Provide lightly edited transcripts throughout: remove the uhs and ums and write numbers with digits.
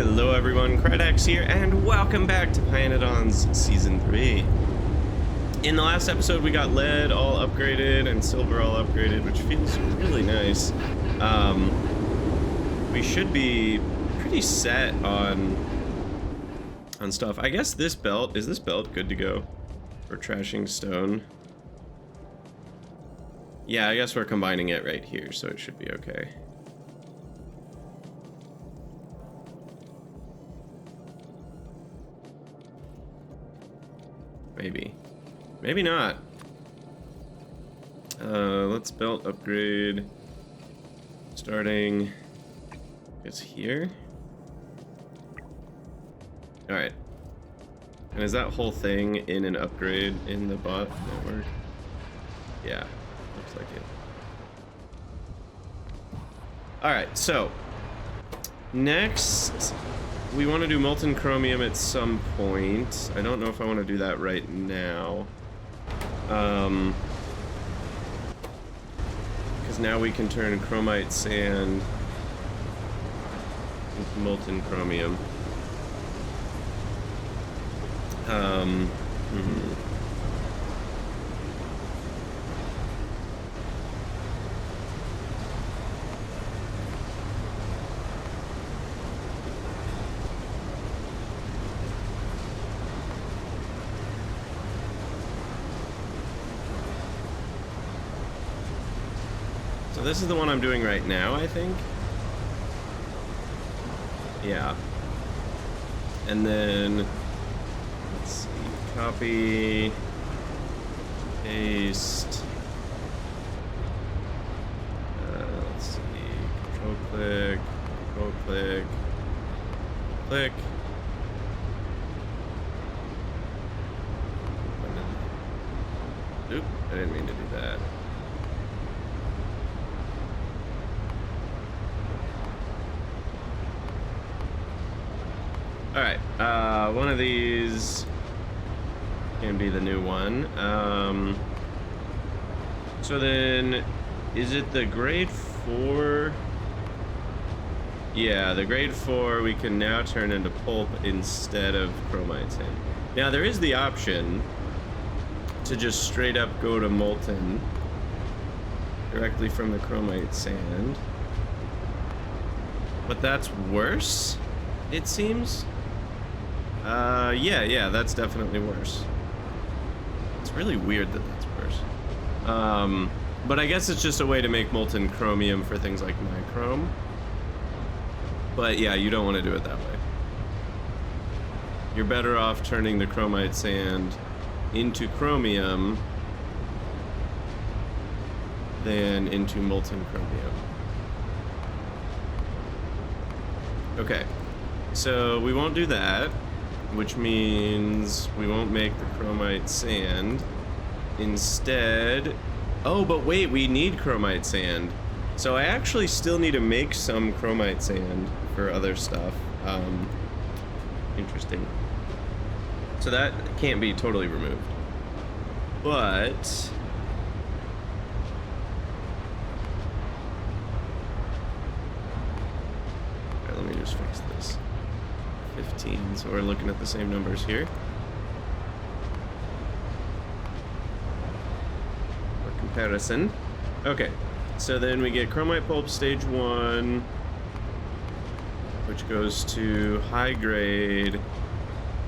Hello everyone, Kredex here, and welcome back to pYanodon's Season 3. In the last episode, we got lead all upgraded and silver all upgraded, which feels really nice. We should be pretty set on stuff. I guess this belt, is this belt good to go for trashing stone? Yeah, I guess we're combining it right here, so it should be okay. Maybe. Maybe not. Let's belt upgrade. Starting, it's here. Alright. And is that whole thing in an upgrade in the bot network? Yeah, looks like it. Alright, so next we want to do molten chromium at some point. I don't know if I want to do that right now. Because now we can turn chromite sand into molten chromium. So this is the one I'm doing right now, I think. Yeah. And then, let's see, copy, paste, let's see, control click, click. Oop, I didn't mean to do that. Alright, one of these can be the new one. So then, is it the grade 4? Yeah, the grade 4 we can now turn into pulp instead of chromite sand. Now there is the option to just straight up go to molten directly from the chromite sand. But that's worse, it seems. Yeah, that's definitely worse. It's really weird that that's worse. But I guess it's just a way to make molten chromium for things like nichrome. But yeah, you don't want to do it that way. You're better off turning the chromite sand into chromium than into molten chromium. Okay, so we won't do that, which means we won't make the chromite sand. Instead, oh, but wait, we need chromite sand. So I actually still need to make some chromite sand for other stuff. Interesting. So that can't be totally removed. But let me just fix this. 15, so we're looking at the same numbers here. For comparison. Okay, so then we get chromite pulp stage 1, which goes to high grade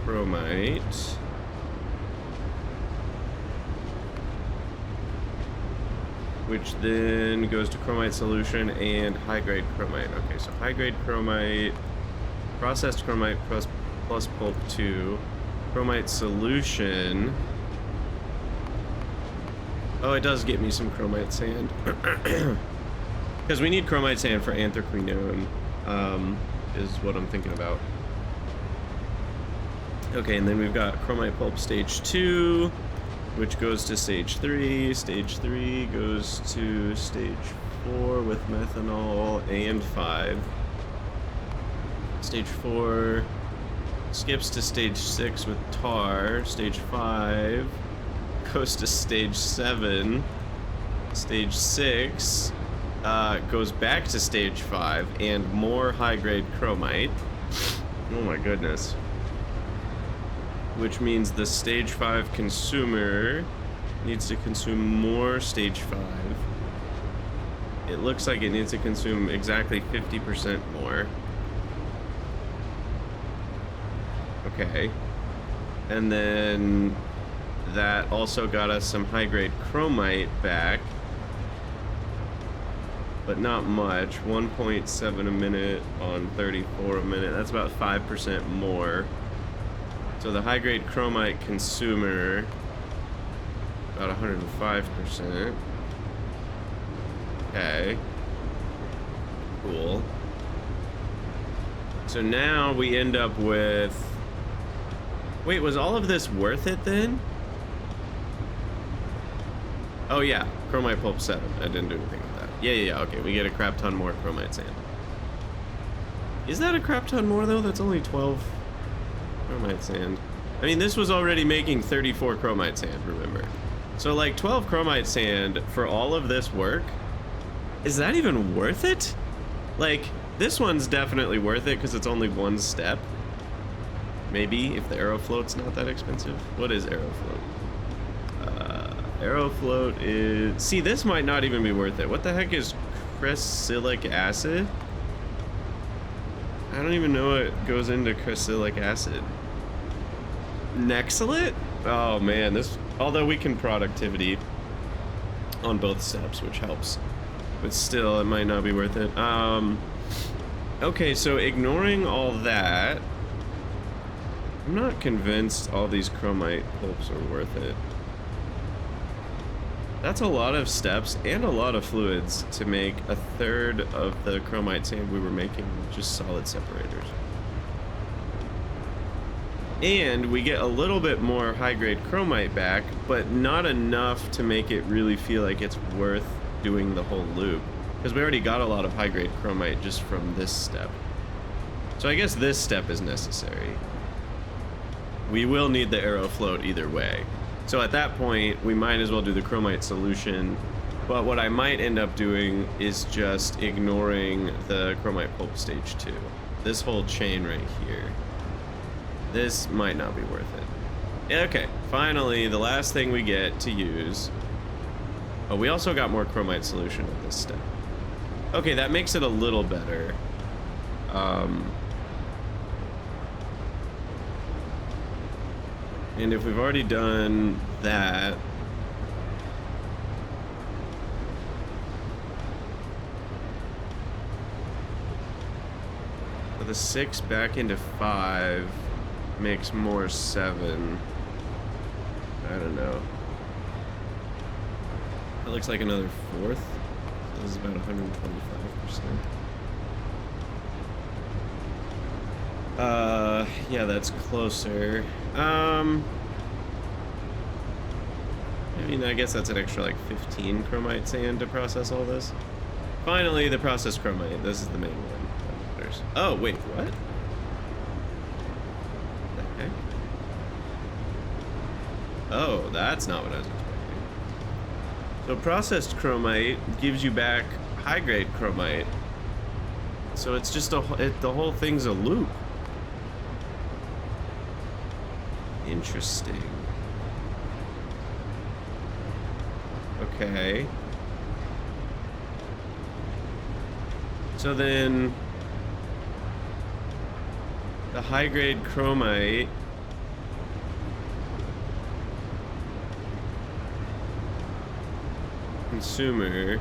chromite. Which then goes to chromite solution and high grade chromite. Okay, so high grade chromite, processed chromite plus pulp 2, chromite solution. Oh, it does get me some chromite sand. Because we need chromite sand for anthraquinone, is what I'm thinking about. Okay, and then we've got chromite pulp stage 2, which goes to stage 3. Stage 3 goes to stage 4 with methanol and 5. Stage 4 skips to stage 6 with tar. Stage 5 goes to stage 7. Stage 6 goes back to stage 5 and more high-grade chromite. Oh my goodness. Which means the stage 5 consumer needs to consume more stage 5. It looks like it needs to consume exactly 50% more. Okay. And then that also got us some high-grade chromite back. But not much. 1.7 a minute on 34 a minute. That's about 5% more. So the high-grade chromite consumer, about 105%. Okay. Cool. So now we end up with... Wait, was all of this worth it then? Oh yeah, chromite pulp 7. I didn't do anything with that. Yeah, okay, we get a crap ton more chromite sand. Is that a crap ton more though? That's only 12 chromite sand. I mean, this was already making 34 chromite sand, remember? So like 12 chromite sand for all of this work? Is that even worth it? Like, this one's definitely worth it because it's only one step. Maybe if the Aerofloat's not that expensive. What is Aerofloat? Aerofloat is... See, this might not even be worth it. What the heck is cressylic acid? I don't even know what goes into cressylic acid. Nexalit? Oh man, this... Although we can productivity on both steps, which helps. But still, it might not be worth it. Okay, so ignoring all that... I'm not convinced all these chromite pulps are worth it. That's a lot of steps and a lot of fluids to make a third of the chromite sand we were making with just solid separators. And we get a little bit more high-grade chromite back, but not enough to make it really feel like it's worth doing the whole loop. Because we already got a lot of high-grade chromite just from this step. So I guess this step is necessary. We will need the Aerofloat either way. So at that point, we might as well do the chromite solution. But what I might end up doing is just ignoring the chromite pulp stage 2. This whole chain right here. This might not be worth it. Okay, finally, the last thing we get to use. Oh, we also got more chromite solution at this step. Okay, that makes it a little better. And if we've already done that, so the 6 back into 5 makes more 7. I don't know. That looks like another 4th. So this is about 125%. Yeah, that's closer. I mean, I guess that's an extra like 15 chromite sand to process all this. Finally, the processed chromite. This is the main one. Oh, wait, what? The heck? Oh, that's not what I was expecting. So processed chromite gives you back high-grade chromite. So it's just the whole thing's a loop. Interesting. Okay. So then the high-grade chromite consumer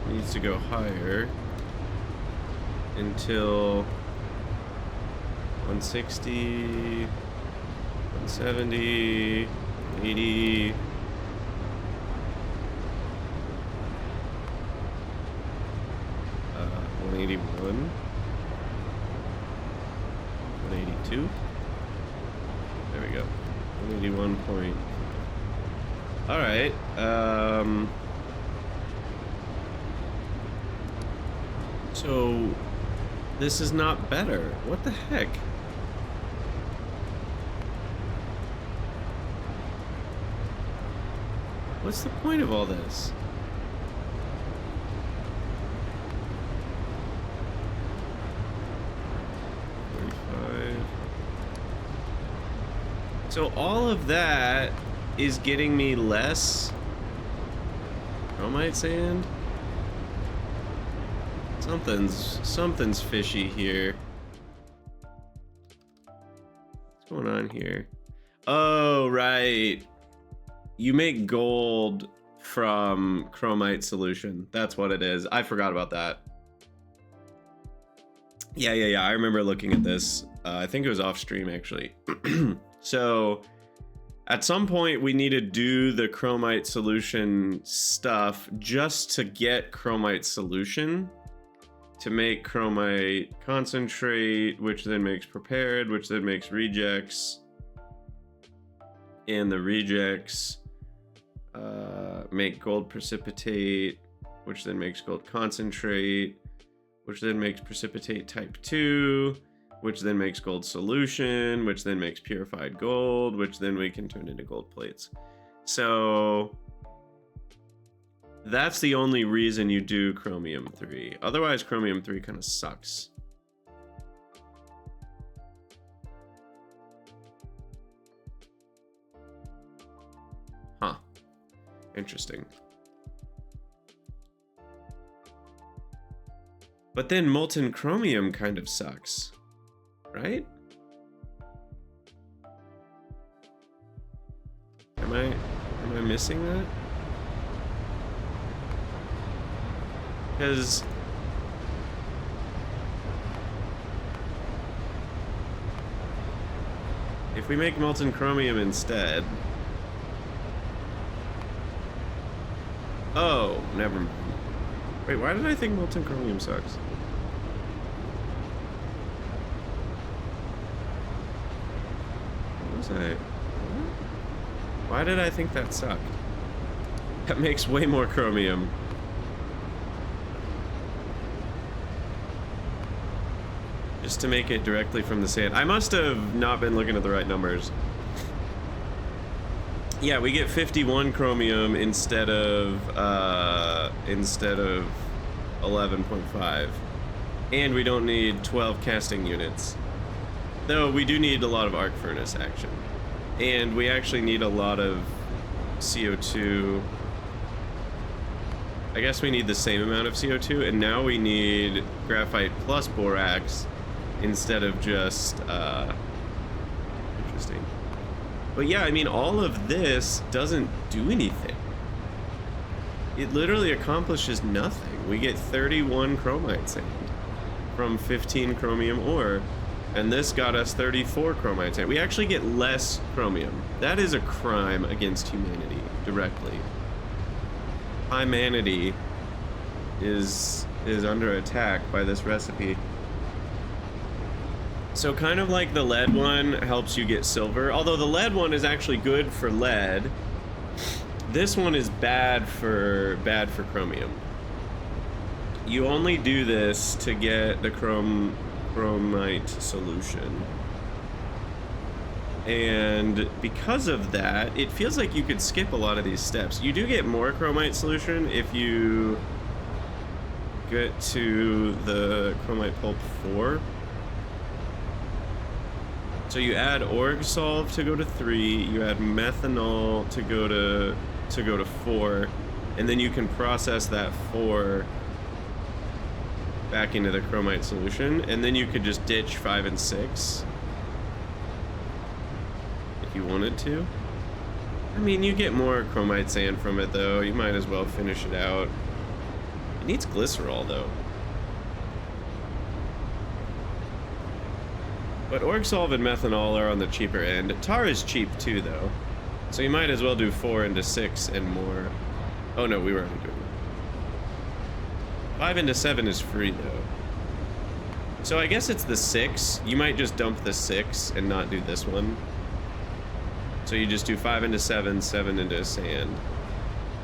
needs to go higher until 160, 170, 80. 181, 182. There we go. 181 point. All right. So this is not better. What the heck? What's the point of all this? So all of that is getting me less chromite sand. Something's fishy here. What's going on here? Oh, right. You make gold from chromite solution. That's what it is. I forgot about that. Yeah. I remember looking at this. I think it was off stream actually. So at some point we need to do the chromite solution stuff just to get chromite solution to make chromite concentrate, which then makes prepared, which then makes rejects. And the rejects make gold precipitate, which then makes gold concentrate, which then makes precipitate type 2, which then makes gold solution, which then makes purified gold, which then we can turn into gold plates. So that's the only reason you do chromium 3. Otherwise, chromium 3 kind of sucks. Huh. Interesting. But then molten chromium kind of sucks, right? Am I missing that? Because if we make molten chromium instead... Oh, never mind. Wait, why did I think molten chromium sucks? What was I... What? Why did I think that sucked? That makes way more chromium. Just to make it directly from the sand. I must have not been looking at the right numbers. Yeah, we get 51 chromium instead of 11.5. And we don't need 12 casting units. Though we do need a lot of arc furnace action. And we actually need a lot of CO2. I guess we need the same amount of CO2, and now we need graphite plus borax instead of just, interesting. But yeah, I mean, all of this doesn't do anything. It literally accomplishes nothing. We get 31 chromite sand from 15 chromium ore, and this got us 34 chromite sand. We actually get less chromium. That is a crime against humanity, directly. Humanity is under attack by this recipe. So kind of like the lead one helps you get silver, although the lead one is actually good for lead. This one is bad for chromium. You only do this to get the chromite solution. And because of that, it feels like you could skip a lot of these steps. You do get more chromite solution if you get to the chromite pulp 4. So you add org solve to go to 3, you add methanol to go to 4, and then you can process that 4 back into the chromite solution, and then you could just ditch 5 and 6 if you wanted to. I mean, you get more chromite sand from it though. You might as well finish it out. It needs glycerol though. But Orgsolve and methanol are on the cheaper end. Tar is cheap too, though. So you might as well do 4 into 6 and more. Oh no, we were already doing that. 5 into 7 is free, though. So I guess it's the 6. You might just dump the 6 and not do this one. So you just do 5 into 7, 7 into sand,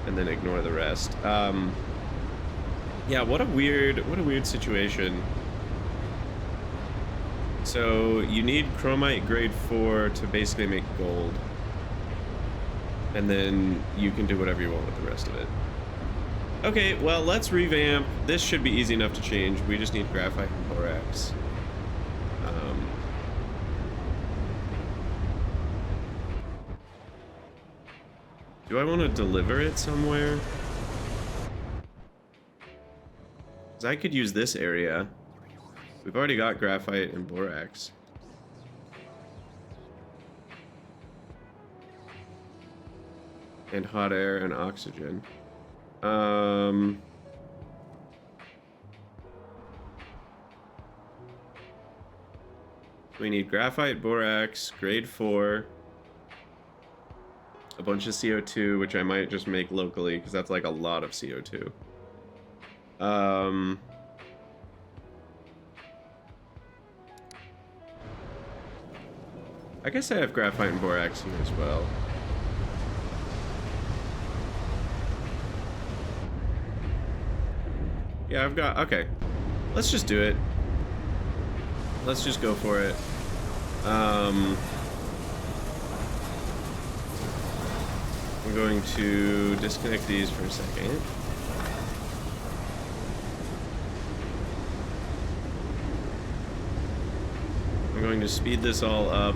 and then ignore the rest. Yeah, what a weird situation. So you need chromite grade 4 to basically make gold. And then you can do whatever you want with the rest of it. Okay, well, let's revamp. This should be easy enough to change. We just need graphite and borax. Do I want to deliver it somewhere? Because I could use this area. We've already got graphite and borax. And hot air and oxygen. We need graphite, borax, grade 4, a bunch of CO2, which I might just make locally, because that's like a lot of CO2. I guess I have graphite and borax here as well. Yeah, I've got... Okay. Let's just do it. Let's just go for it. I'm going to disconnect these for a second. I'm going to speed this all up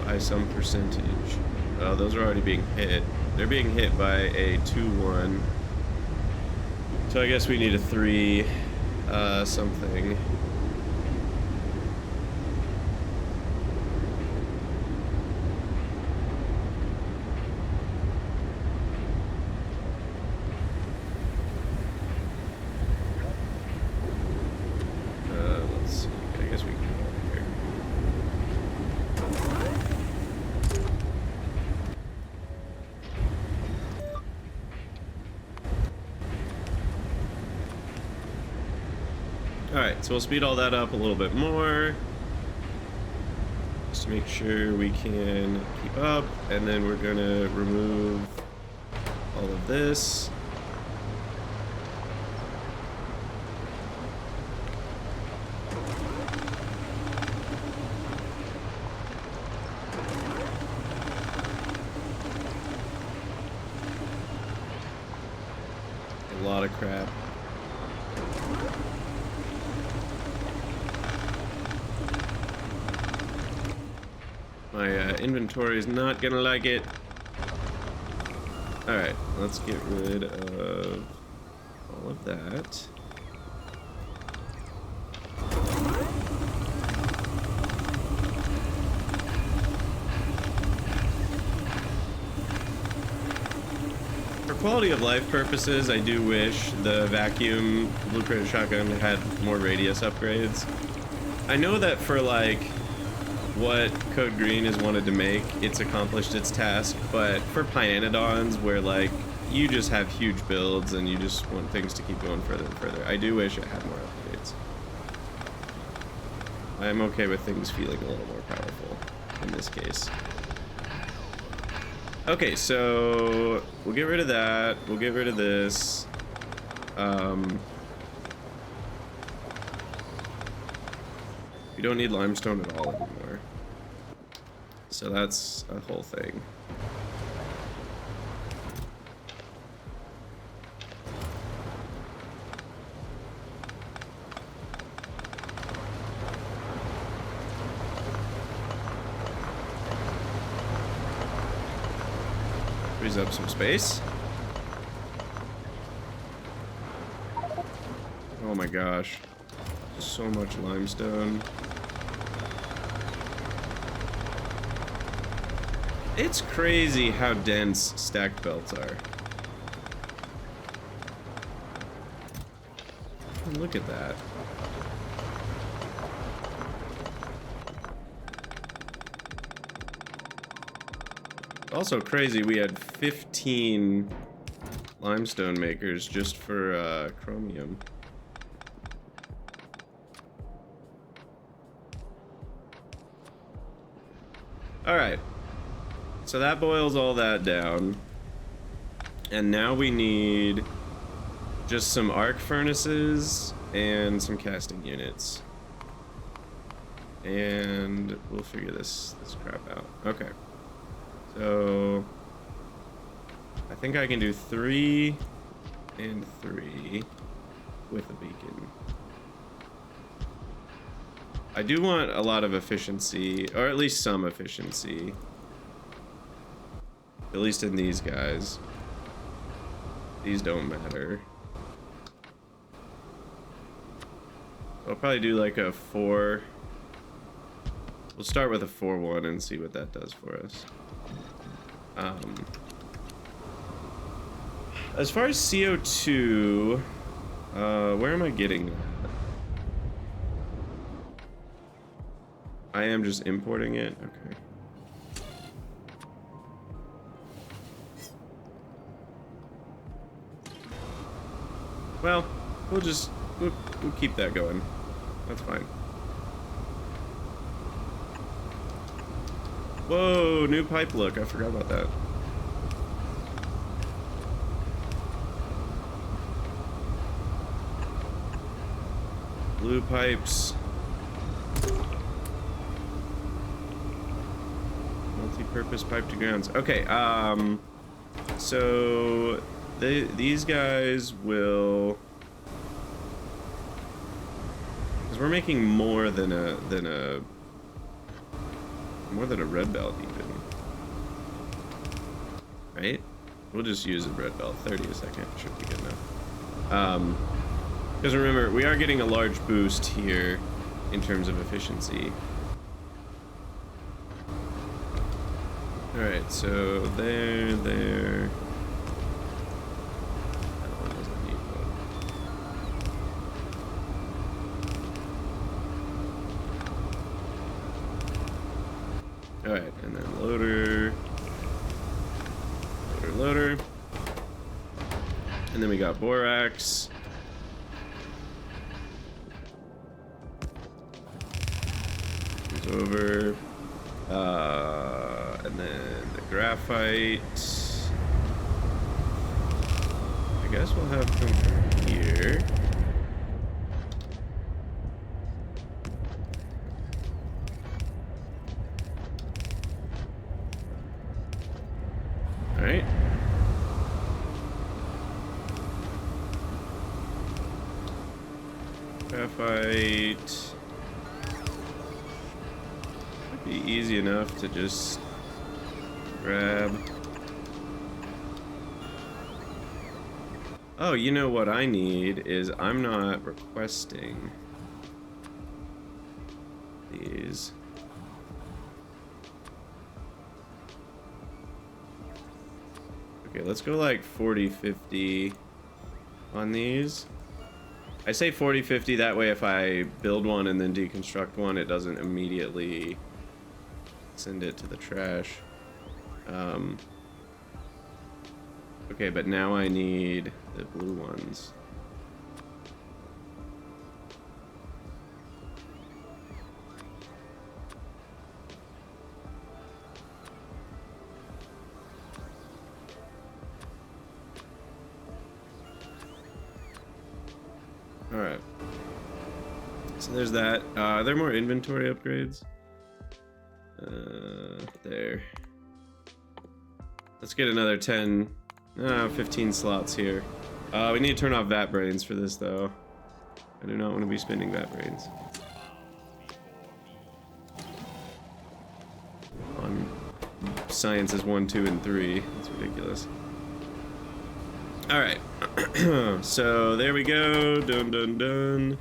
by some percentage. Oh, those are already being hit. They're being hit by a 2-1. So I guess we need a 3 something. Let's see. I guess we can go over here. Alright, so we'll speed all that up a little bit more. Just to make sure we can keep up. And then we're gonna remove all of this. A lot of crap. My inventory is not gonna like it. Alright, let's get rid of all of that. For quality of life purposes, I do wish the vacuum blueprint shotgun had more radius upgrades. I know that for like what Code Green has wanted to make, it's accomplished its task, but for pyanodons, where like you just have huge builds and you just want things to keep going further and further, I do wish it had more upgrades. I'm okay with things feeling a little more powerful in this case. Okay, so we'll get rid of that. We'll get rid of this. We don't need limestone at all anymore. So that's a whole thing. Frees up some space. Oh my gosh. So much limestone. It's crazy how dense stacked belts are. Look at that. Also crazy, we had 15 limestone makers just for chromium. Alright. So that boils all that down. And now we need just some arc furnaces and some casting units. And we'll figure this crap out. Okay. So I think I can do 3 and 3 with a beacon. I do want a lot of efficiency, or at least some efficiency. At least in these guys. These don't matter. I'll probably do like a 4. We'll start with a 4-1 and see what that does for us. As far as CO2, where am I getting that? I am just importing it? Okay. Well, we'll keep that going. That's fine. Whoa, new pipe look. I forgot about that. Blue pipes. Multi-purpose pipe to grounds. Okay, so these guys will, because we're making more than a red belt even, right? We'll just use a red belt. 30 a second should be good enough. Because remember, we are getting a large boost here in terms of efficiency. All right, so there. That one doesn't need one. All right, and then loader, and then we got borax. Over, and then the graphite. I guess we'll have come from here. All right. Graphite. Be easy enough to just grab. Oh, you know what I need is I'm not requesting these. Okay, let's go like 40-50 on these. I say 40-50 that way if I build one and then deconstruct one, it doesn't immediately send it to the trash. Okay, but now I need the blue ones. All right. So there's that. Are there more inventory upgrades? There. Let's get another 15 slots here. We need to turn off vat brains for this though. I do not want to be spending vat brains on sciences 1, 2, and 3. That's ridiculous. All right. So there we go. Done.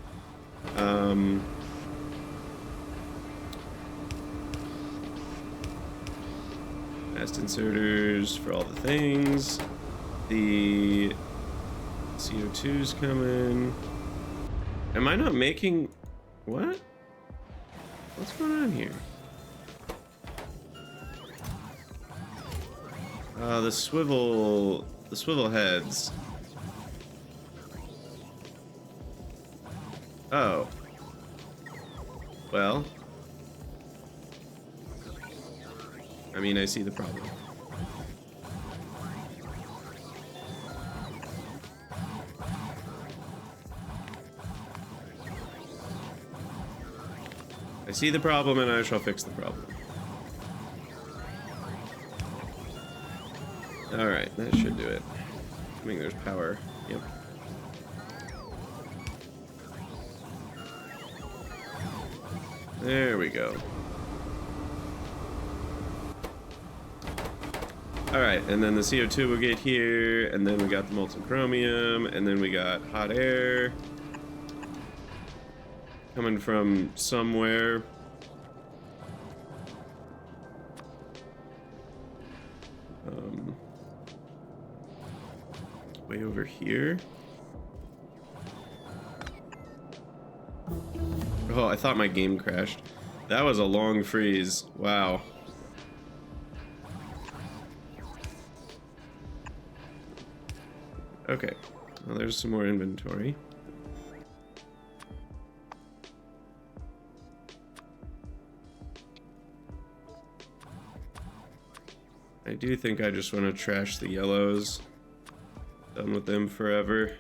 Fast inserters for all the things. The CO2's coming. Am I not making... What? What's going on here? The swivel heads. Oh. Well. I mean, I see the problem. I see the problem and I shall fix the problem. Alright, that should do it. I mean, there's power. Yep. There we go. All right, and then the CO2 will get here, and then we got the molten chromium, and then we got hot air coming from somewhere. Way over here. Oh, I thought my game crashed. That was a long freeze. Wow. Okay, well, there's some more inventory. I do think I just want to trash the yellows. Done with them forever.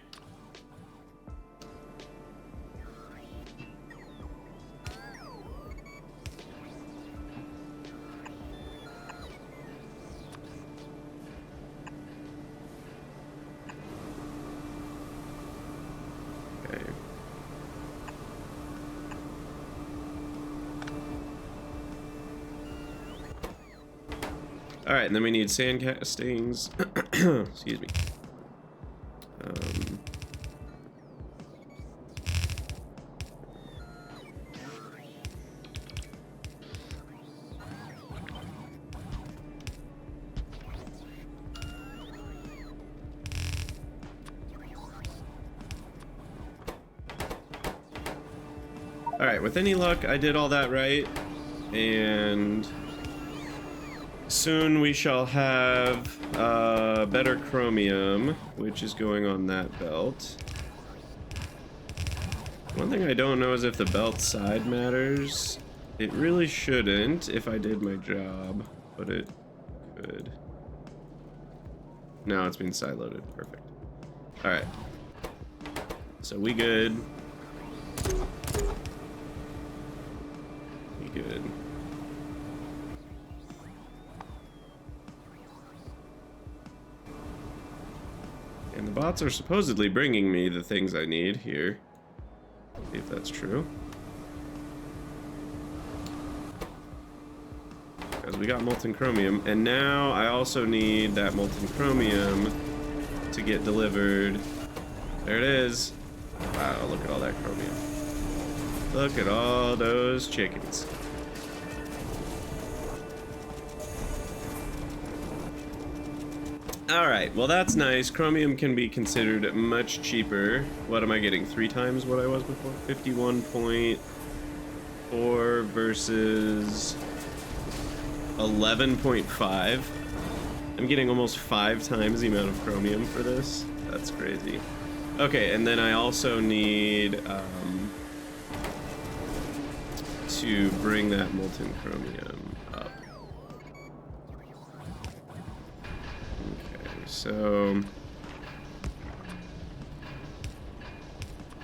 Okay. All right, and then we need sand castings. Excuse me. All right, with any luck, I did all that right, and soon we shall have better chromium, which is going on that belt. One thing I don't know is if the belt side matters. It really shouldn't if I did my job, but it could. Now it's being side-loaded. Perfect. All right. So we good. We good. And the bots are supposedly bringing me the things I need here. See if that's true. Because we got molten chromium, and now I also need that molten chromium to get delivered. There it is. Wow, look at all that chromium. Look at all those chickens. Alright, well that's nice. Chromium can be considered much cheaper. What am I getting? 3 times what I was before? 51.4 versus 11.5. I'm getting almost 5 times the amount of chromium for this. That's crazy. Okay, and then I also need to bring that molten chromium up. Okay, so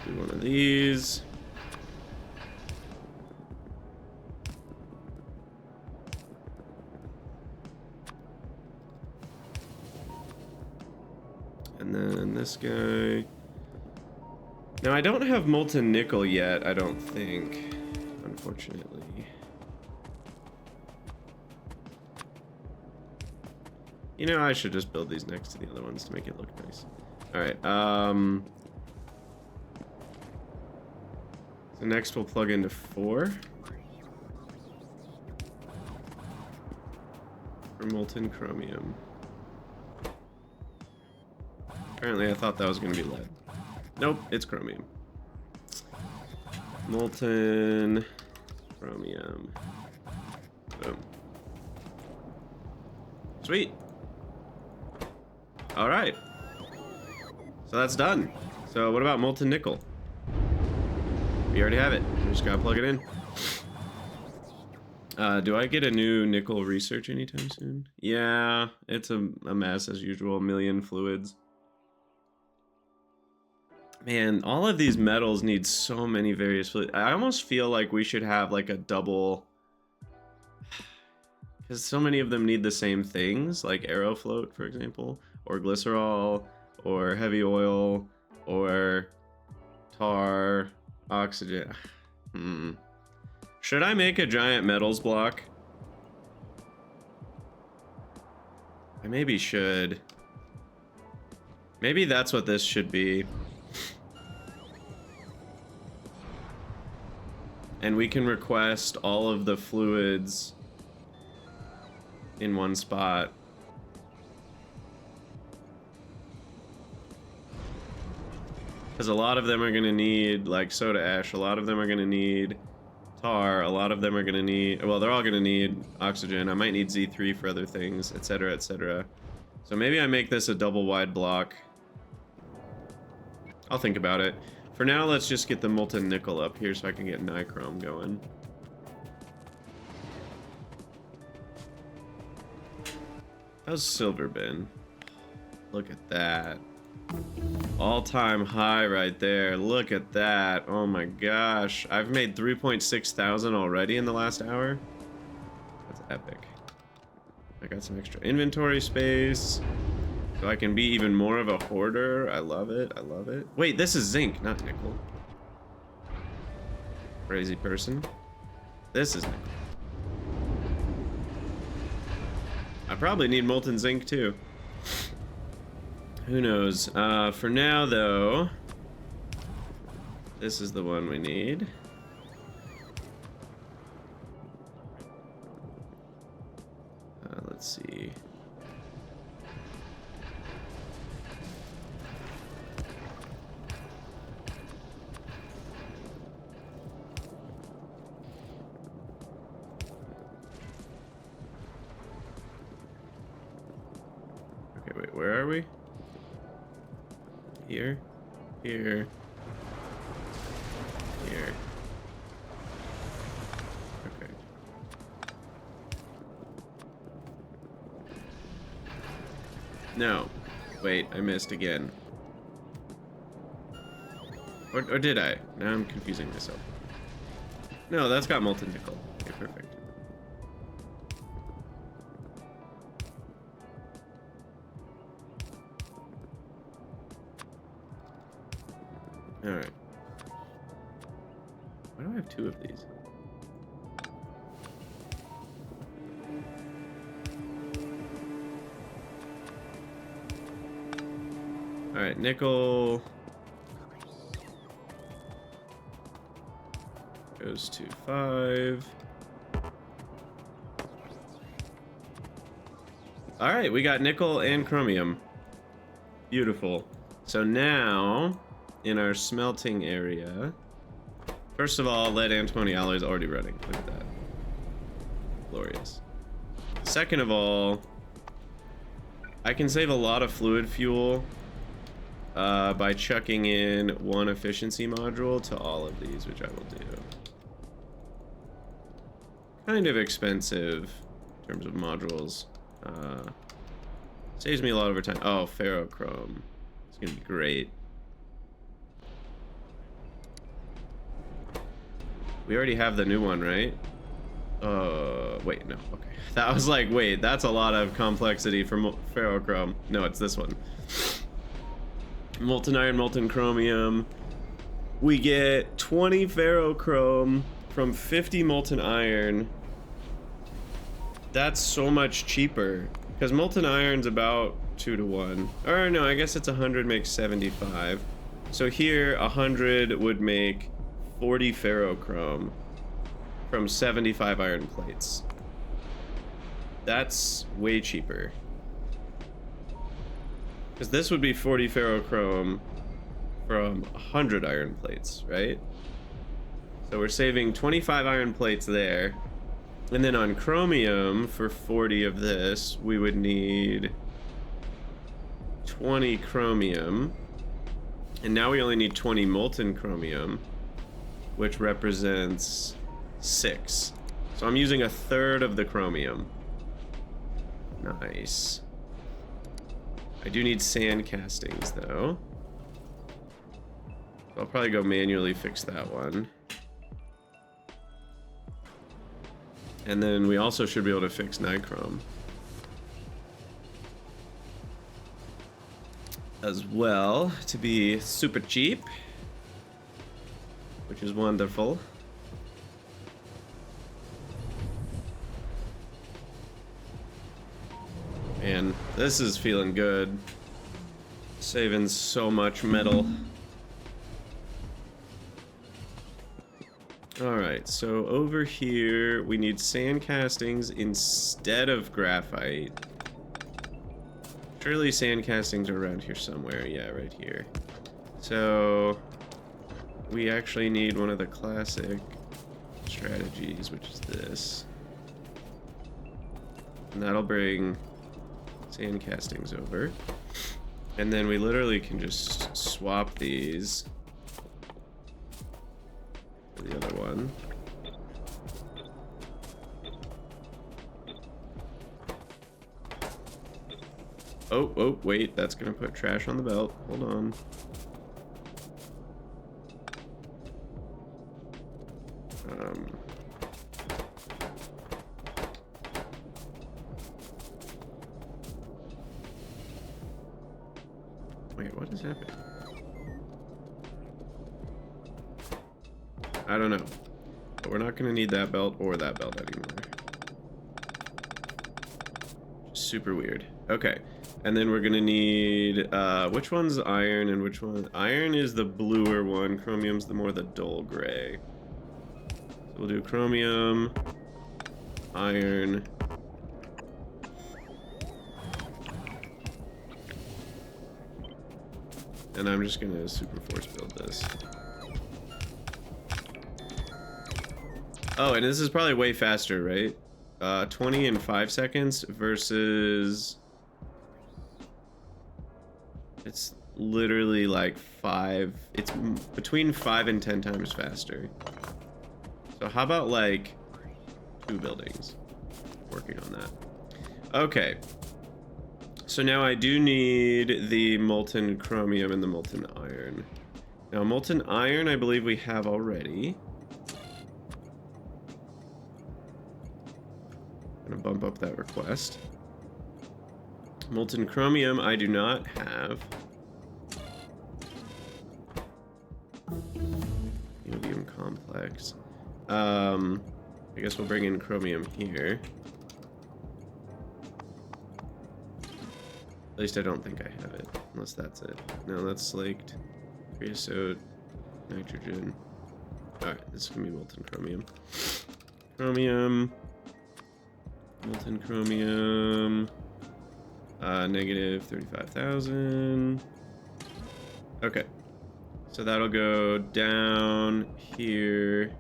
do one of these. And then this guy. Now I don't have molten nickel yet, I don't think, unfortunately. You know, I should just build these next to the other ones to make it look nice. Alright, so next we'll plug into 4. For molten chromium. Apparently I thought that was going to be lead. Nope, it's chromium. Molten chromium. Boom. Sweet. All right. So that's done. So what about molten nickel? We already have it. We just gotta plug it in. Do I get a new nickel research anytime soon? Yeah, it's a mess as usual. A million fluids. Man, all of these metals need so many various fluids. I almost feel like we should have like a double, because so many of them need the same things, like aerofloat, for example, or glycerol, or heavy oil, or tar, oxygen. Should I make a giant metals block? I maybe should. Maybe that's what this should be. And we can request all of the fluids in one spot. Because a lot of them are going to need, like, soda ash. A lot of them are going to need tar. A lot of them are going to need... Well, they're all going to need oxygen. I might need Z3 for other things, etc., etc. So maybe I make this a double wide block. I'll think about it. For now, let's just get the molten nickel up here so I can get nichrome going. How's silver been? Look at that. All-time high right there. Look at that. Oh my gosh. I've made 3.6 thousand already in the last hour. That's epic. I got some extra inventory space. So I can be even more of a hoarder. I love it. I love it. Wait, this is zinc, not nickel. Crazy person. This is nickel. I probably need molten zinc too. Who knows? For now, though, this is the one we need. Let's see. Okay, wait, where are we? Here, here, here. Okay. No. Wait, I missed again. Or did I? Now I'm confusing myself. No, that's got molten nickel. Okay, perfect. Alright. Why do I have two of these? Alright, nickel goes to 5. Alright, we got nickel and chromium. Beautiful. So now, in our smelting area, first of all, lead antimony alloy is already running. Look at that. Glorious. Second of all, I can save a lot of fluid fuel by chucking in one efficiency module to all of these, which I will do. Kind of expensive in terms of modules. Saves me a lot over time. Oh, ferrochrome. It's gonna be great. We already have the new one, right? Wait, no, okay. That was like, wait, that's a lot of complexity for ferrochrome. No, it's this one. Molten iron, molten chromium. We get 20 ferrochrome from 50 molten iron. That's so much cheaper. Because molten iron's about 2 to 1. Or no, I guess it's 100 makes 75. So here, 100 would make 40 ferrochrome from 75 iron plates. That's way cheaper. Because this would be 40 ferrochrome from 100 iron plates, right? So we're saving 25 iron plates there. And then on chromium, for 40 of this, we would need 20 chromium. And now we only need 20 molten chromium, which represents 6. So I'm using a third of the chromium. Nice. I do need sand castings, though. So I'll probably go manually fix that one. And then we also should be able to fix nichrome as well, to be super cheap, which is wonderful. And this is feeling good. Saving so much metal. Alright, so over here we need sand castings instead of graphite. Surely sand castings are around here somewhere. Yeah, right here. So we actually need one of the classic strategies, which is this. And that'll bring sand castings over. And then we literally can just swap these for the other one. Oh, wait, that's gonna put trash on the belt. Hold on. Wait, what is happening? I don't know. But we're not gonna need that belt or that belt anymore. Super weird. Okay. And then we're gonna need, which one's iron and which one? Iron is the bluer one, chromium's the more the dull gray. So we'll do chromium, iron. And I'm just gonna super force build this. Oh, and this is probably way faster, right? 20 in 5 seconds versus... It's literally like 5... It's between 5 and 10 times faster. So how about like 2 buildings? Working on that. Okay. So now I do need the molten chromium and the molten iron. Now molten iron I believe we have already. Gonna bump up that request. Molten chromium I do not have. Neobium complex. I guess we'll bring in chromium here. At least I don't think I have it, unless that's it. No, that's slaked. Creosote, nitrogen. Alright, this is gonna be molten chromium. Chromium. Molten chromium. Negative 35,000. Okay. So that'll go down here.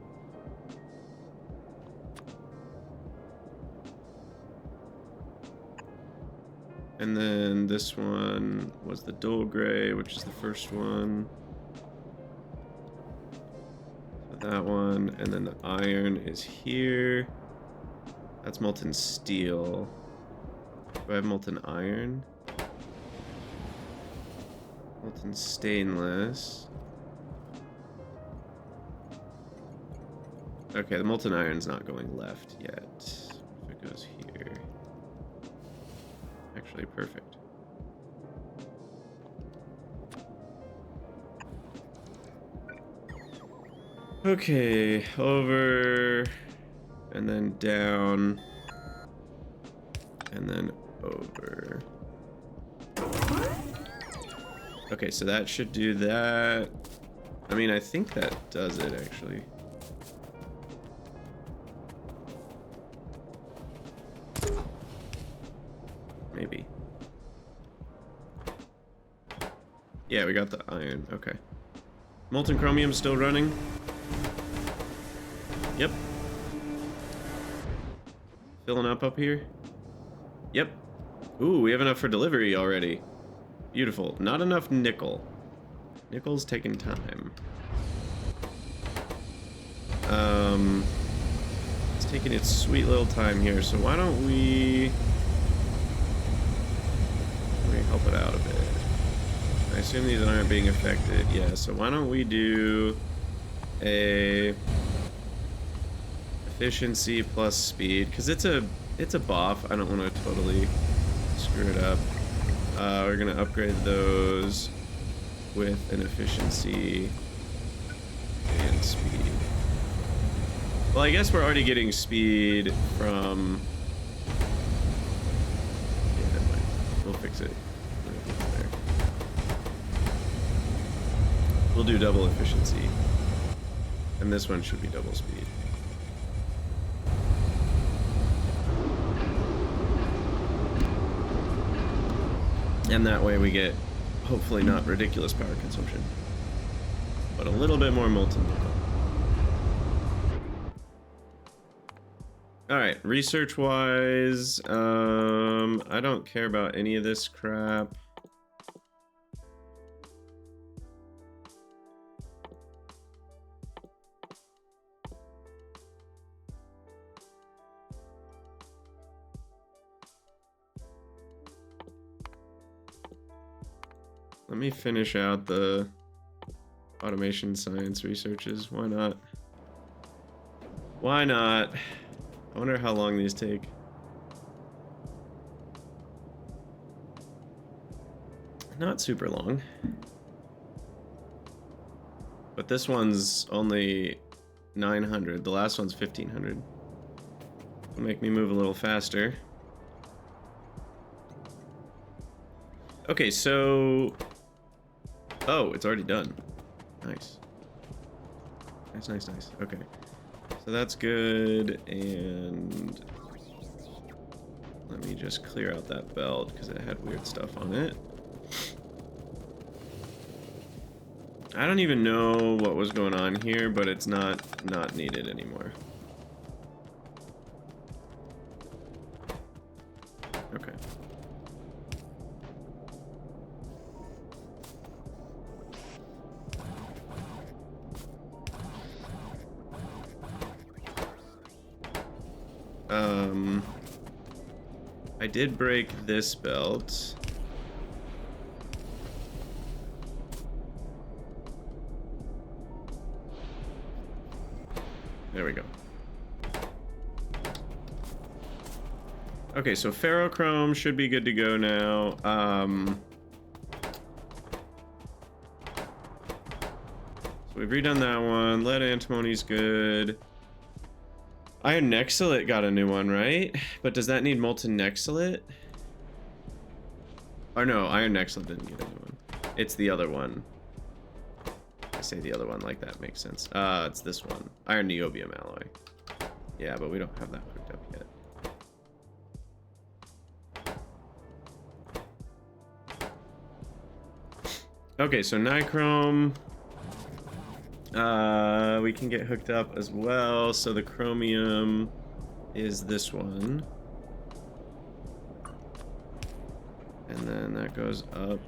And then this one was the dull gray, which is the first one. So that one, and then the iron is here. That's molten steel. Do I have molten iron? Molten stainless. Okay, the molten iron's not going left yet. If it goes here. Actually, perfect. Okay, over, and then down, and then over. Okay, so that should do that. I mean, I think that does it, actually. Maybe. Yeah, we got the iron. Okay. Molten chromium still running. Yep. Filling up here. Yep. Ooh, we have enough for delivery already. Beautiful. Not enough nickel. Nickel's taking time. It's taking its sweet little time here, so why don't we help it out a bit? I assume these aren't being affected. Yeah, so why don't we do a efficiency plus speed, because it's a buff. I don't want to totally screw it up. We're gonna upgrade those with an efficiency and speed. Well, I guess we're already getting speed from... Yeah, never mind. fix it. There. We'll do double efficiency. And this one should be double speed. And that way we get, hopefully not ridiculous power consumption, but a little bit more molten nickel. Alright, research-wise, I don't care about any of this crap. Let me finish out the automation science researches. Why not? Why not? I wonder how long these take. Not super long. But this one's only 900. The last one's 1500. It'll make me move a little faster. Okay, so... Oh, it's already done. Nice. Nice, nice, nice. Okay. So that's good, and... Let me just clear out that belt, because it had weird stuff on it. I don't even know what was going on here, but it's not needed anymore. Okay. I did break this belt. There we go. Okay, so ferrochrome should be good to go now. So we've redone that one. Lead antimony's good. Iron Nexilate got a new one, right? But does that need molten Nexilate? Or no, Iron Nexilate didn't get a new one. It's the other one. I say the other one like that makes sense. It's this one. Iron Niobium alloy. Yeah, but we don't have that hooked up yet. Okay, so nichrome. We can get hooked up as well. So the chromium is this one. And then that goes up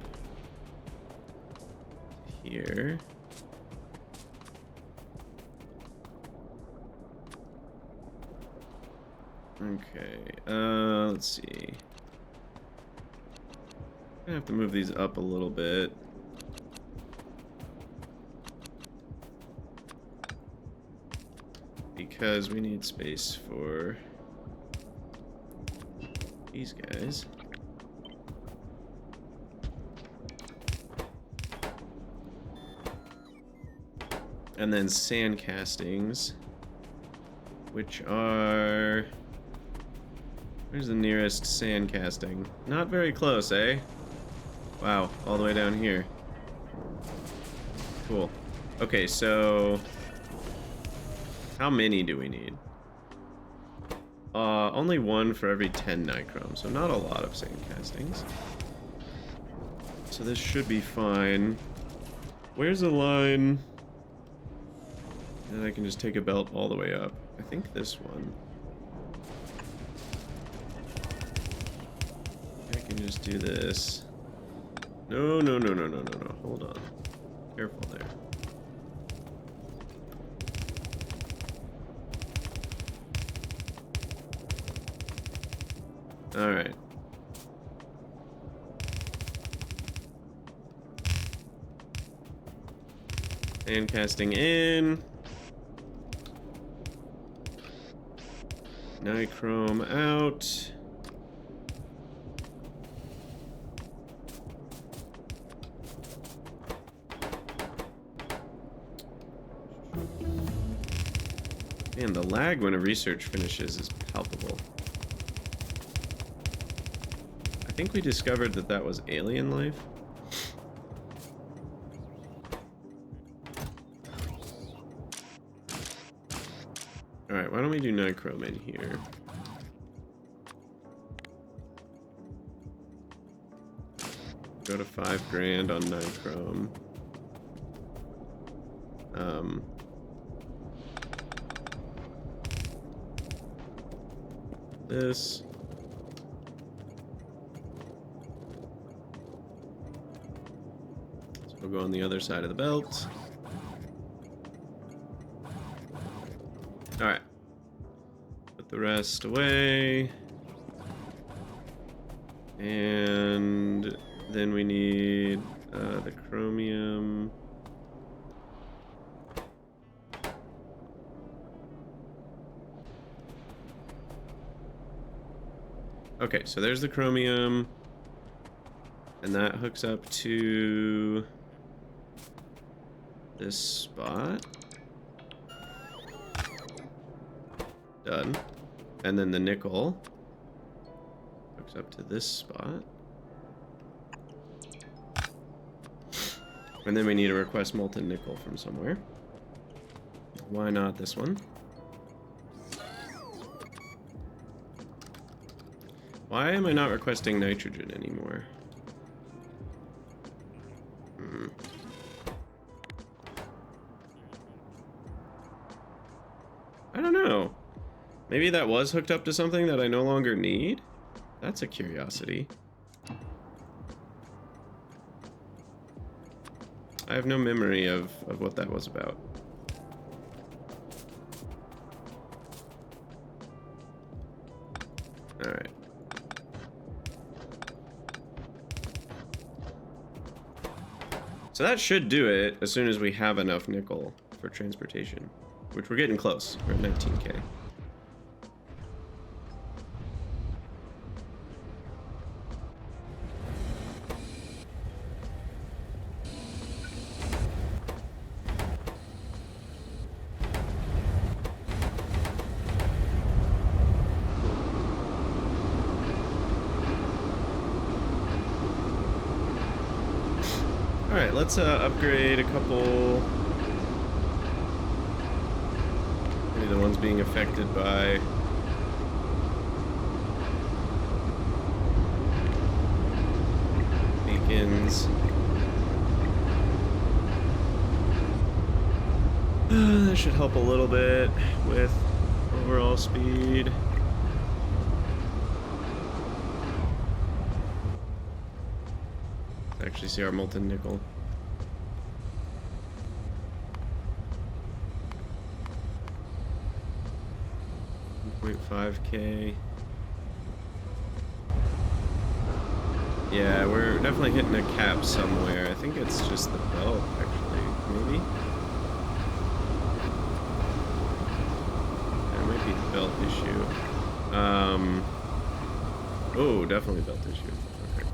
here. Okay, let's see. I'm gonna have to move these up a little bit. Because we need space for these guys. And then sand castings, which are... Where's the nearest sand casting? Not very close, eh? Wow, all the way down here. Cool. Okay, so... How many do we need? Only one for every 10 nichrome, so not a lot of sand castings. So this should be fine. Where's the line? And I can just take a belt all the way up. I think this one. I can just do this. No, no, no, no, no, no, no. Hold on. Careful there. Alright. And casting in. Nichrome out. Man, the lag when a research finishes is palpable. I think we discovered that that was alien life. Alright, why don't we do nichrome in here? Go to 5 grand on nichrome. This. So we'll go on the other side of the belt. Alright. Put the rest away. And then we need the chromium. Okay, so there's the chromium. And that hooks up to this spot. Done. And then the nickel hooks up to this spot. And then we need to request molten nickel from somewhere. Why not this one? Why am I not requesting nitrogen anymore? I don't know. Maybe that was hooked up to something that I no longer need? That's a curiosity. I have no memory of what that was about. Alright. So that should do it as soon as we have enough nickel for transportation, which we're getting close. We're at 19K. Alright, let's upgrade a couple. Maybe the ones being affected by beacons. That should help a little bit with overall speed. Actually see our molten nickel. $1.5K. Yeah, we're definitely hitting a cap somewhere. I think it's just the belt, actually. Maybe? That might be the belt issue. Oh, definitely belt issue. Okay.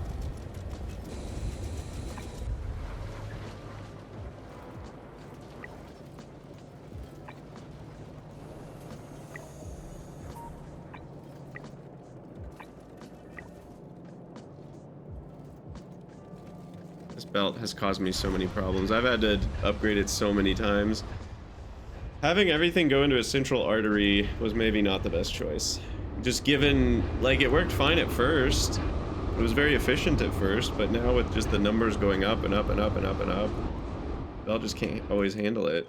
This belt has caused me so many problems. I've had to upgrade it so many times. Having everything go into a central artery was maybe not the best choice. Just given, like, it worked fine at first. It was very efficient at first, but now with just the numbers going up and up and up and up and up, the belt just can't always handle it.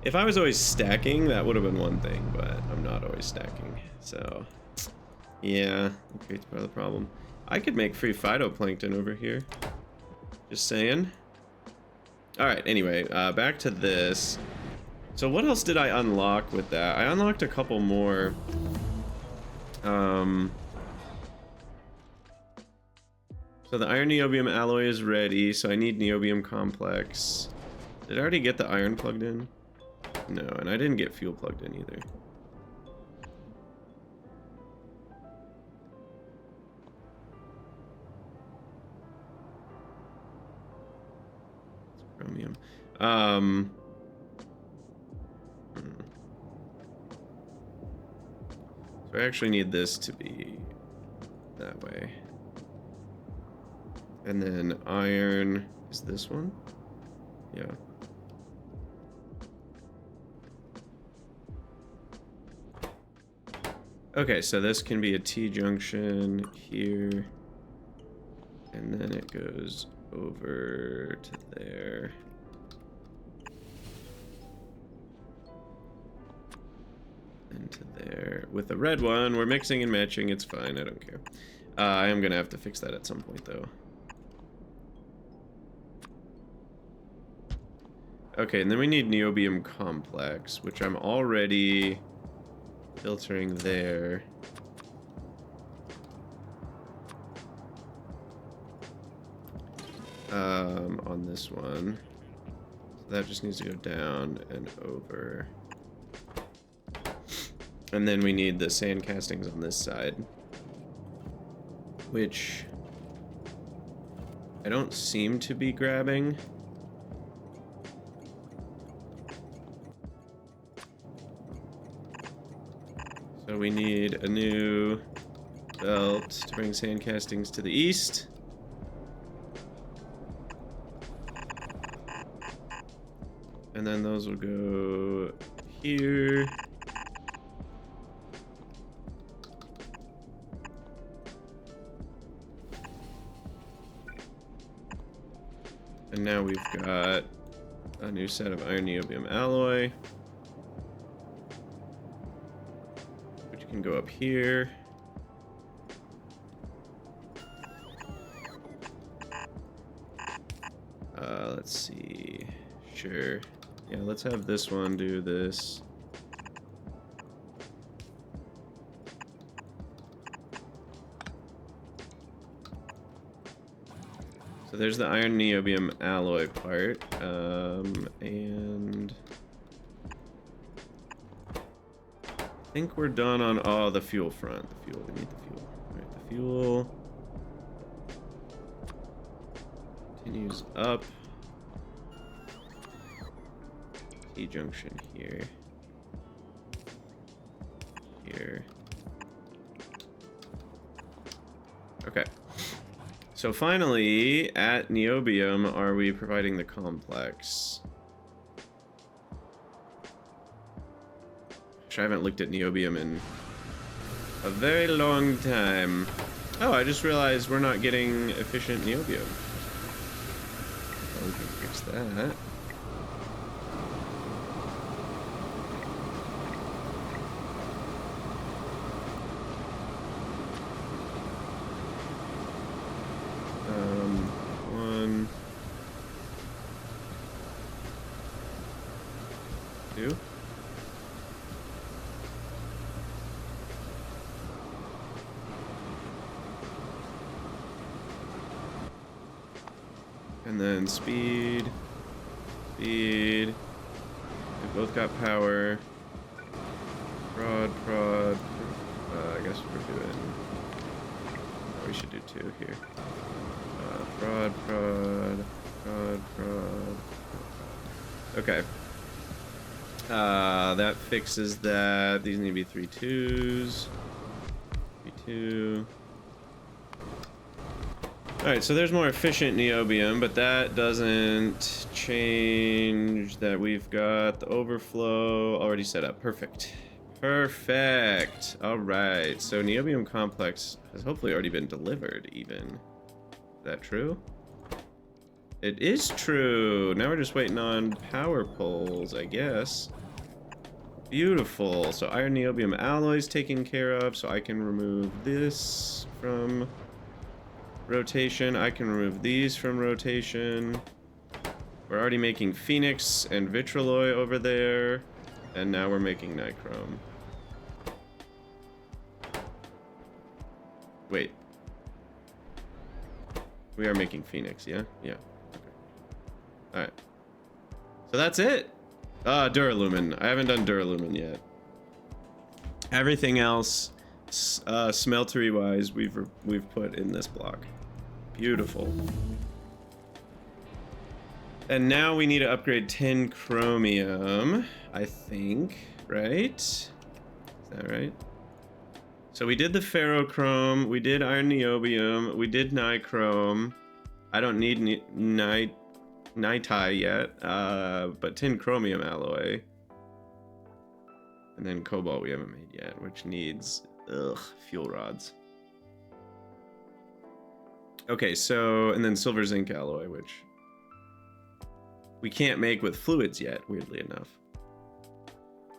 If I was always stacking, that would have been one thing, but I'm not always stacking. So, yeah, that creates part of the problem. I could make free phytoplankton over here. Just saying. Alright, anyway, back to this. So what else did I unlock with that? I unlocked a couple more. So the iron niobium alloy is ready, so I need niobium complex. Did I already get the iron plugged in? No, and I didn't get fuel plugged in either. Chromium. So I actually need this to be way. And then iron is this one? Yeah. Okay, so this can be a T-junction here. And then it goes over to there. And to there. With the red one, we're mixing and matching. It's fine, I don't care. I am going to have to fix that at some point, though. Okay, and then we need niobium complex, which I'm already filtering there. On this one. So that just needs to go down and over. And then we need the sand castings on this side, which I don't seem to be grabbing. So we need a new belt to bring sand castings to the east. And then those will go here. And now we've got a new set of iron niobium alloy, which can go up here. Let's see. Sure. Yeah, let's have this one do this. So there's the iron niobium alloy part, and I think we're done on the fuel front. The fuel, we need the fuel. All right, the fuel continues up. T-junction here. Here. Okay. So finally, at niobium, are we providing the complex? I haven't looked at niobium in a very long time. Oh, I just realized we're not getting efficient niobium. Oh, we can fix that. One, two. And then speed, speed. They both got power. Prod. I guess we're doing. Oh, we should do two here. Prod. Okay. That fixes that. These need to be 3 2s. 3 2. Alright, so there's more efficient niobium, but that doesn't change that we've got the overflow already set up. Perfect. Perfect. Alright, so niobium complex has hopefully already been delivered, even. Is that true? It is true. Now we're just waiting on power poles, I guess. Beautiful. So iron niobium alloys taken care of, so I can remove this from rotation. I can remove these from rotation. We're already making phoenix and vitrolloy over there, and now we're making nichrome. Wait. We are making phoenix, yeah? Yeah. Okay. Alright. So that's it. Duralumin. I haven't done duralumin yet. Everything else, smeltery wise, we've put in this block. Beautiful. And now we need to upgrade 10 chromium, I think, right? Is that right? So we did the ferrochrome, we did iron niobium, we did nichrome. I don't need niti yet, but tin chromium alloy. And then cobalt we haven't made yet, which needs, fuel rods. Okay, so, and then silver zinc alloy, which we can't make with fluids yet, weirdly enough.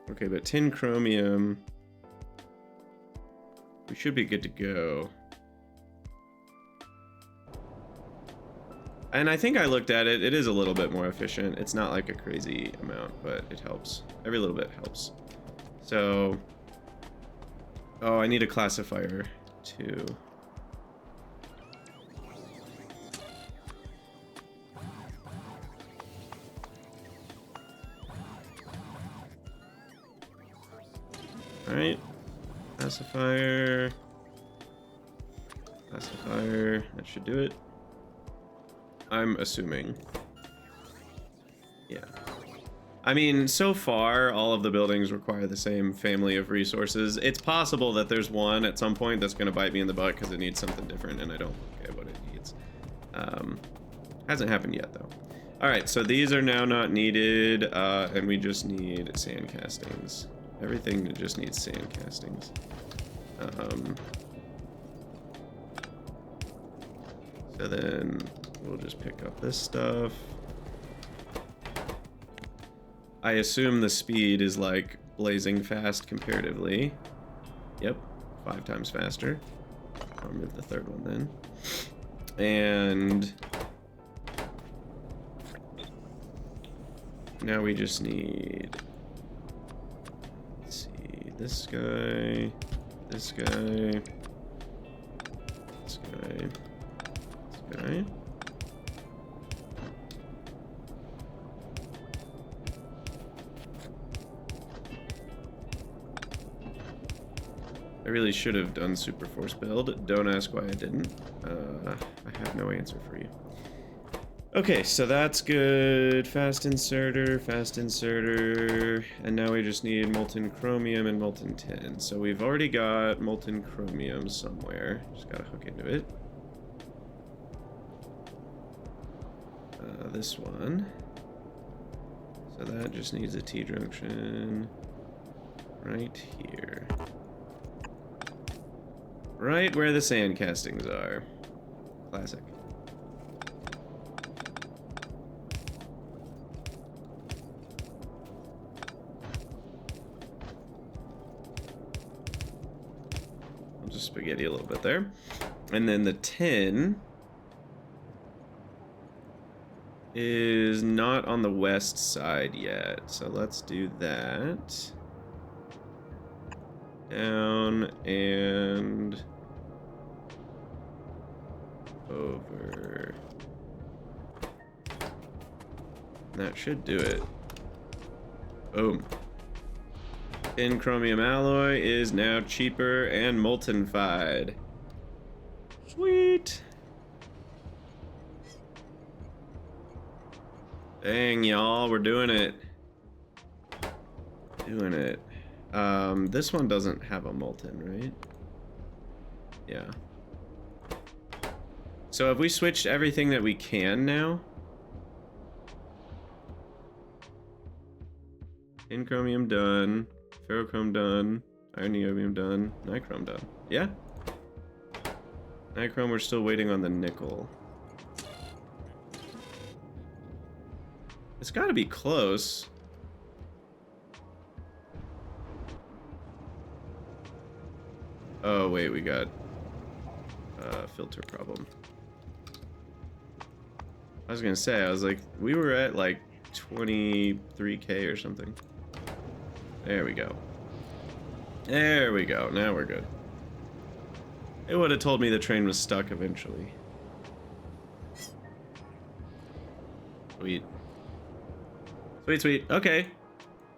Okay, but tin chromium, we should be good to go. And I think I looked at it, it is a little bit more efficient. It's not like a crazy amount, but it helps. Every little bit helps. So, oh, I need a classifier too. All right, classifier, that should do it. I'm assuming. Yeah. I mean, so far, all of the buildings require the same family of resources. It's possible that there's one at some point that's gonna bite me in the butt because it needs something different and I don't care what it needs. Hasn't happened yet though. All right, so these are now not needed, and we just need sand castings. Everything just needs sand castings. So then we'll just pick up this stuff. I assume the speed is like blazing fast comparatively. Yep, 5 times faster. I'll remove the third one then. And now we just need, let's see, this guy, this guy, this guy, this guy. I really should have done super force build. Don't ask why I didn't. I have no answer for you. Okay, so that's good. Fast inserter, and now we just need molten chromium and molten tin. So we've already got molten chromium somewhere. Just gotta hook into it. This one. So that just needs a T-junction right here. Right where the sand castings are. Classic. I'll just spaghetti a little bit there. And then the tin is not on the west side yet. So let's do that. Down and over. That should do it. Boom. Tin chromium alloy is now cheaper and molten-fied. Sweet. Dang, y'all, we're doing it. Doing it. This one doesn't have a molten, right? Yeah. So have we switched everything that we can now? Tin chromium done, ferrochrome done, iron niobium done, nichrome done. Yeah? Nichrome, we're still waiting on the nickel. It's gotta be close. Oh wait, we got a filter problem. I was gonna say, I was like, we were at like 23K or something. There we go. There we go, now we're good. It would have told me the train was stuck eventually. Sweet. Sweet, sweet, okay.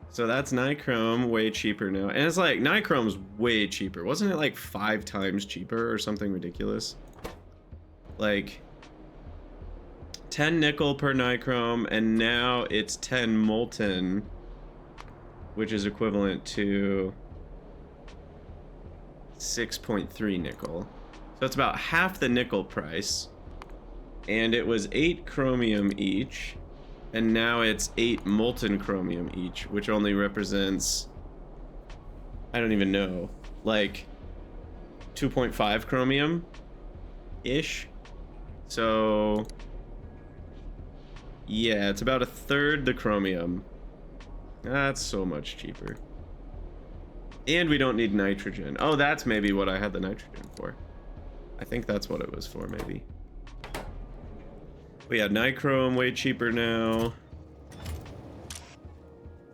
So that's nichrome, way cheaper now. And it's like, nichrome's way cheaper. Wasn't it like 5 times cheaper or something ridiculous? Like 10 nickel per nichrome, and now it's 10 molten, which is equivalent to 6.3 nickel. So it's about half the nickel price. And it was 8 chromium each. And now it's 8 molten chromium each, which only represents, I don't even know, like 2.5 chromium-ish. So, yeah, it's about a third the chromium. That's so much cheaper. And we don't need nitrogen. Oh, that's maybe what I had the nitrogen for. I think that's what it was for, maybe. But yeah, nichrome way cheaper now.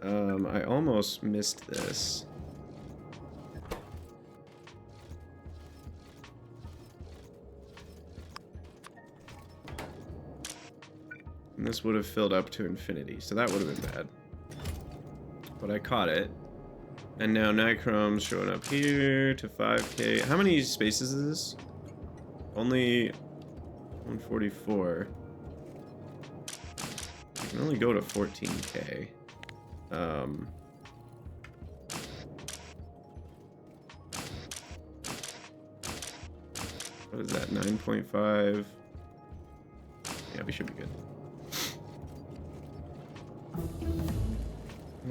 I almost missed this. And this would have filled up to infinity, so that would have been bad. But I caught it. And now nichrome's showing up here to 5k. How many spaces is this? Only 144. I can only go to 14k. What is that, 9.5? Yeah, we should be good.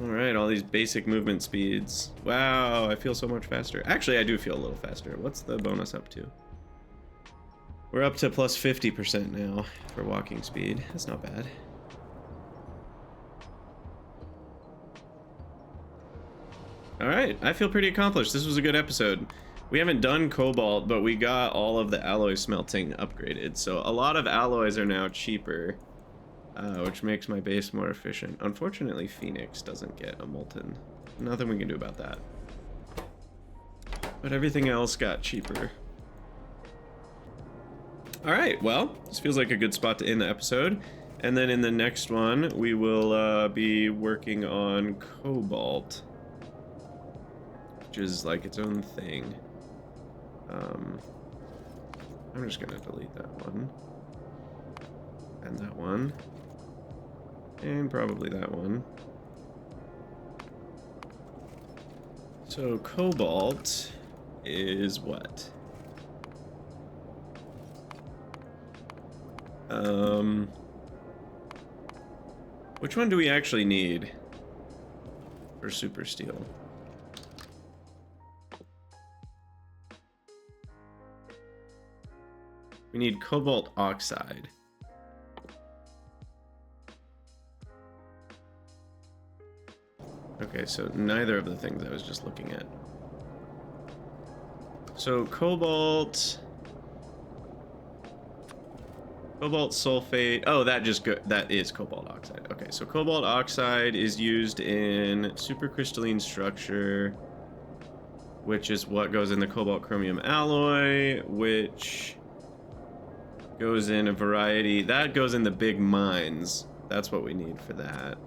Alright, all these basic movement speeds. Wow, I feel so much faster. Actually, I do feel a little faster. What's the bonus up to? We're up to plus 50% now for walking speed. That's not bad. Alright, I feel pretty accomplished. This was a good episode. We haven't done cobalt, but we got all of the alloy smelting upgraded. So a lot of alloys are now cheaper, which makes my base more efficient. Unfortunately, Phoenix doesn't get a molten. Nothing we can do about that. But everything else got cheaper. Alright, well, this feels like a good spot to end the episode. And then in the next one, we will be working on cobalt, which is like its own thing. I'm just gonna delete that one. And that one. And probably that one. So cobalt is what? Which one do we actually need for super steel? We need cobalt oxide. Okay, so neither of the things I was just looking at. So cobalt sulfate. Oh, that is cobalt oxide. Okay, so cobalt oxide is used in supercrystalline structure, which is what goes in the cobalt chromium alloy, which goes in a variety. That goes in the big mines. That's what we need for that.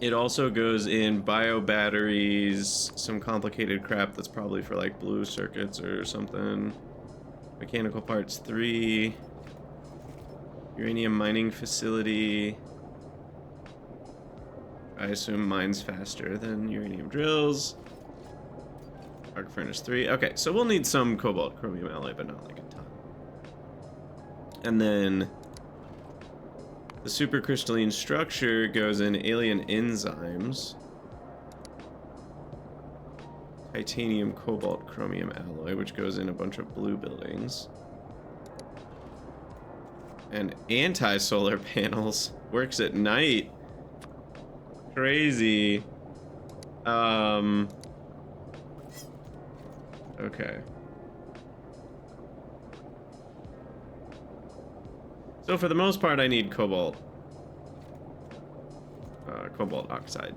It also goes in bio batteries, some complicated crap that's probably for like blue circuits or something. Mechanical parts 3. Uranium mining facility. I assume mines faster than uranium drills. Arc furnace 3. Okay, so we'll need some cobalt chromium alloy, but not like a ton. And then the supercrystalline structure goes in alien enzymes. Titanium cobalt chromium alloy, which goes in a bunch of blue buildings. And anti-solar panels. Works at night. Crazy. Okay. So for the most part, I need cobalt oxide,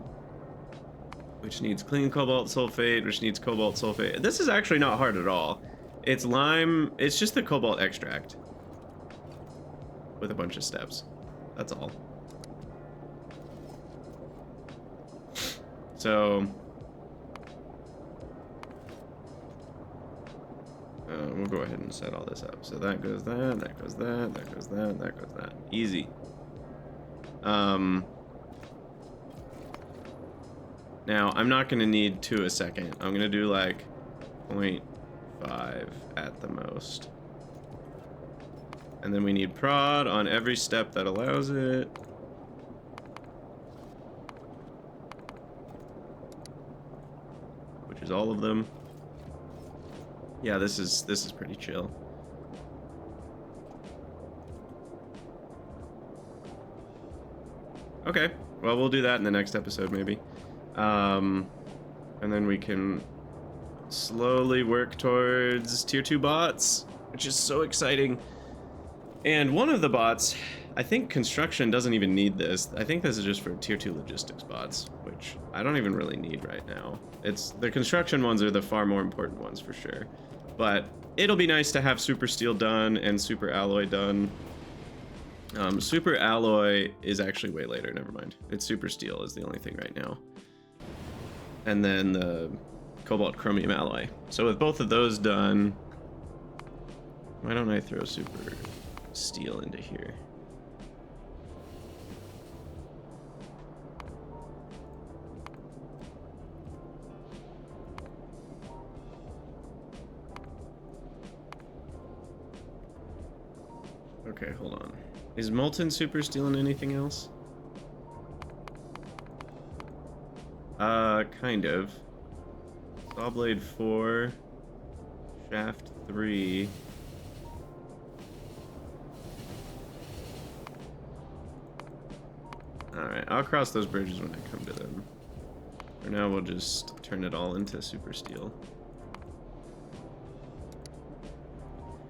which needs clean cobalt sulfate, which needs cobalt sulfate. This is actually not hard at all. It's lime. It's just the cobalt extract with a bunch of steps. That's all. So we'll go ahead and set all this up. So that goes that, that goes that, that goes that, that goes that. Easy. Now, I'm not going to need 2 a second. I'm going to do like 0.5 at the most. And then we need prod on every step that allows it. Which is all of them. Yeah, this is pretty chill. Okay, well, we'll do that in the next episode, maybe. And then we can slowly work towards tier 2 bots, which is so exciting. And one of the bots, I think construction doesn't even need this. I think this is just for tier 2 logistics bots, which I don't even really need right now. The construction ones are the far more important ones for sure. But it'll be nice to have super steel done and super alloy done. Super alloy is actually way later, never mind. It's super steel is the only thing right now. And then the cobalt chromium alloy. So with both of those done, why don't I throw super steel into here? Okay, hold on. Is molten super steel in anything else? Kind of. Saw blade 4, shaft 3. Alright, I'll cross those bridges when I come to them. For now, we'll just turn it all into super steel.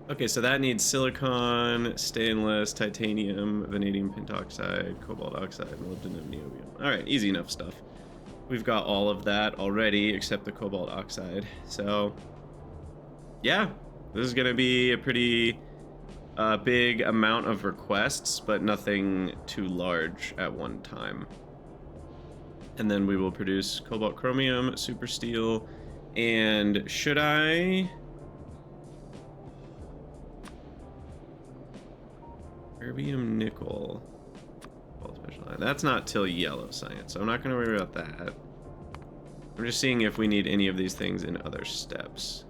Okay, so that needs silicon, stainless, titanium, vanadium pentoxide, cobalt oxide, molybdenum, niobium. Alright, easy enough stuff. We've got all of that already, except the cobalt oxide. So, yeah, this is going to be a pretty big amount of requests, but nothing too large at one time. And then we will produce cobalt chromium, super steel, and should I... Erbium nickel. That's not till yellow science, so I'm not going to worry about that. I'm just seeing if we need any of these things in other steps.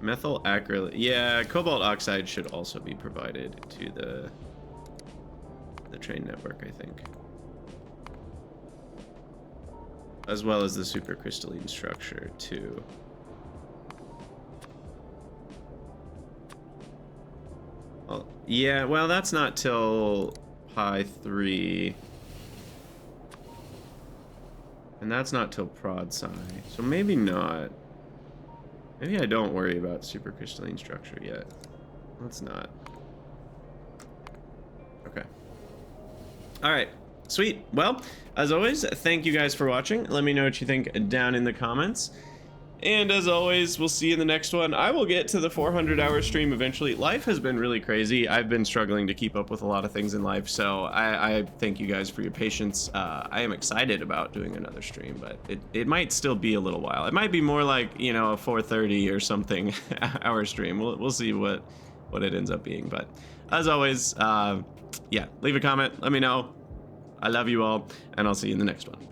Methyl acrylic. Yeah, cobalt oxide should also be provided to the train network, I think. As well as the supercrystalline structure, too. Well, yeah, well, that's not till Pi 3. And that's not till Prod Psi. So maybe not. Maybe I don't worry about supercrystalline structure yet. Let's not. Okay. Alright. Sweet. Well, as always, thank you guys for watching. Let me know what you think down in the comments. And as always, we'll see you in the next one. I will get to the 400-hour stream eventually. Life has been really crazy. I've been struggling to keep up with a lot of things in life, so I thank you guys for your patience. I am excited about doing another stream, but it might still be a little while. It might be more like, you know, a 4:30 or something hour stream. We'll see what it ends up being. But as always, yeah, leave a comment. Let me know. I love you all, and I'll see you in the next one.